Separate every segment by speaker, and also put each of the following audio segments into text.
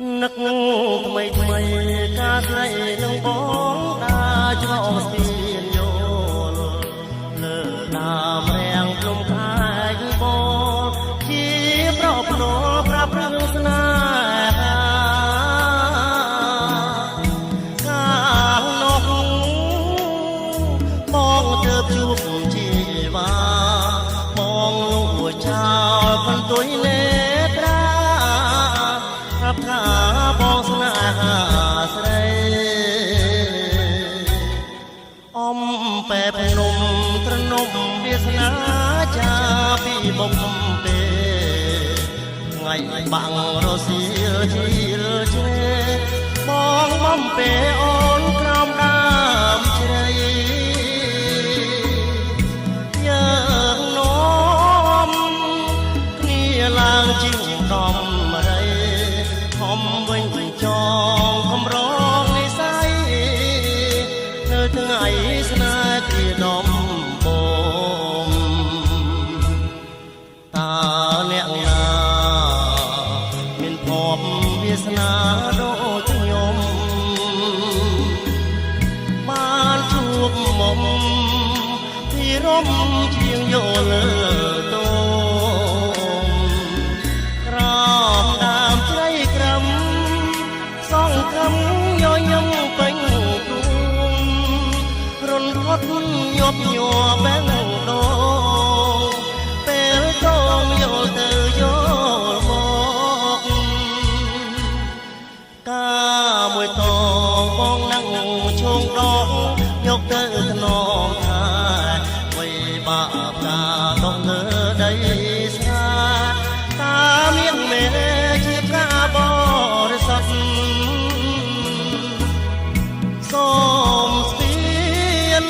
Speaker 1: នឹកថ្មីថ្មីការស្រីនឹងបងតាច្រកស្ទៀនយល់លើដើមរាំងភ្នំខែងបងជាប្រពណ៌ប្រាប់រឿងស្នេហាកាលនោះបងទៅជួបជីវ៉ាបងលួចចោលបន្ទុយនេត្រាប្រាប់ថាបងស្នេហាស្រីអំបែបនំត្រនំវាសនាចាពីមុខពេថ្ងៃបាំងរសៀលជាលជ្រេបងបំពេអូនក្រោមដើមជ្រៃយើងនាំគ្នាឡើងជិះដំរីហំវិញចងកំរងនិស័យនៅថ្ងៃស្នេហ៍ជាដំបូងតើអ្នកណាមានភពវាសនាដូចខ្ញុំបានជួបមុំពីរំជាងយល់លើតោក្រមដើមជ្រៃក្រំសងខំញញឹមពេញទូរនរត់ញាប់ញ័របែងដោពេលតងយល់ទៅយល់មកកាមួយតងបងនឹងឈងដងយកទៅថ្នមថាអ្វីបាបកាដងលើដីស្រាតាមានមេជាកាបរិសុទ្ធសូមស្ពាន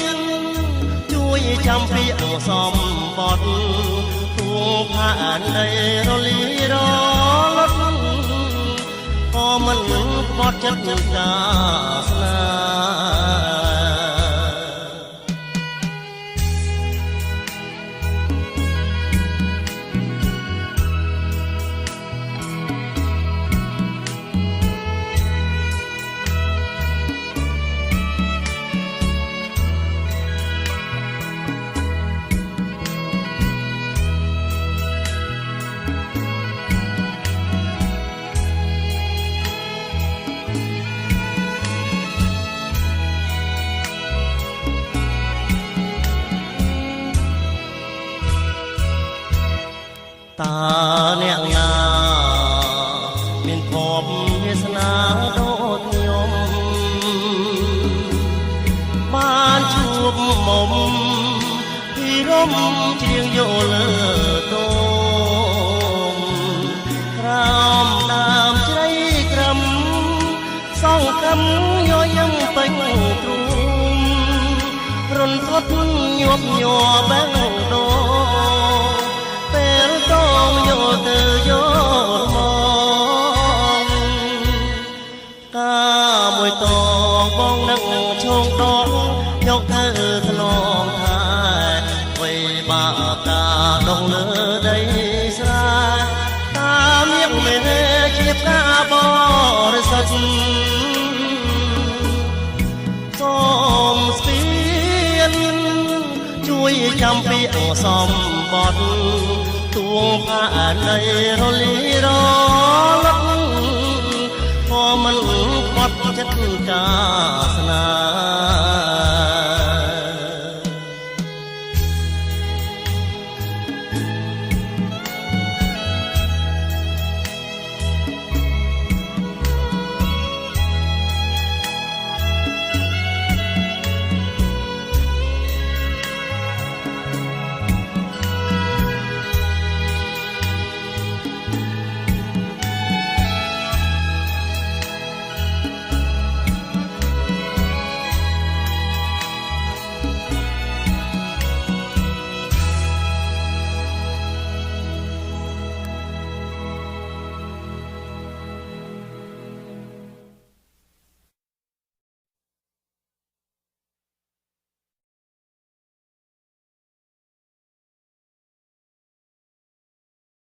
Speaker 1: ជួយចាំពាក្យសំបត្តិទួងផានដីរលីរលត់ក៏មិនខ្វត់ចិត្តការស្នេតាអ្នកណាមានភពវាសនាដូចខ្ញុំបានជួបមុំពីរំជាងយល់លើតោមក្រោមដើមជ្រៃក្រំសងខំញញឹមពេញទ្រូងរនរត់ញាប់ញ័របែងដោពេលតងយកទៅយកមកកាមួយតងបងនឹងឈងដងយកទៅថ្នមថាអ្វីបាបកាដងលើដីស្រាតាមានមេជាកាបរិសុទ្ធសូមស្ពានជួយចាំពាក្យសំបត្តិទួងផានដីរលីរលត់ក៏មិនខ្វត់ចិត្តការស្នេហ៍